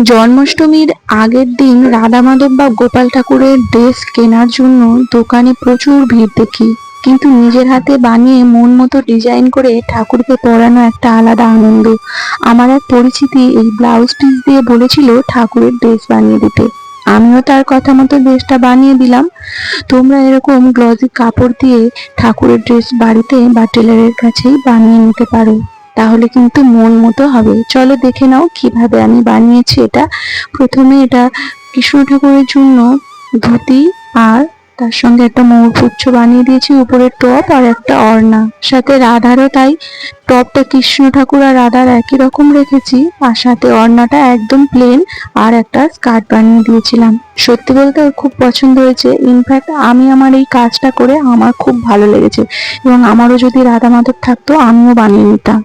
জন্মাষ্টমীর আগের দিন রাধা মাধব বা গোপাল ঠাকুরের ড্রেস কেনার জন্য দোকানে প্রচুর ভিড় দেখি। কিন্তু নিজের হাতে বানিয়ে মন মতো ডিজাইন করে ঠাকুরকে পরানো একটা আলাদা আনন্দ। আমার এক পরিচিতি এই ব্লাউজ পিস দিয়ে বলেছিল ঠাকুরের ড্রেস বানিয়ে দিতে। আমিও তার কথা মতো ড্রেসটা বানিয়ে দিলাম। তোমরা এরকম গ্লজি কাপড় দিয়ে ঠাকুরের ড্রেস বাড়িতে বা টেলারের কাছেই বানিয়ে নিতে পারো, তাহলে কিন্তু মন মতো হবে। চলো দেখে নাও কিভাবে আমি বানিয়েছি এটা। প্রথমে এটা কৃষ্ণ ঠাকুরের জন্য ধুতি আর তার সঙ্গে একটা ময়ূরপুচ্ছ বানিয়ে দিয়েছি, উপরে টপ আর একটা ওড়না, সাথে রাধারও তাই। টপটা কৃষ্ণ ঠাকুর আর রাধার একই রকম রেখেছি, আর সাথে ওড়নাটা একদম প্লেন আর একটা স্কার্ট বানিয়ে দিয়েছিলাম। সত্যি বলতে ওর খুব পছন্দ হয়েছে। ইনফ্যাক্ট আমি আমার এই কাজটা করে আমার খুব ভালো লেগেছে, এবং আমারও যদি রাধা মাধব থাকতো আমিও বানিয়ে নিতাম।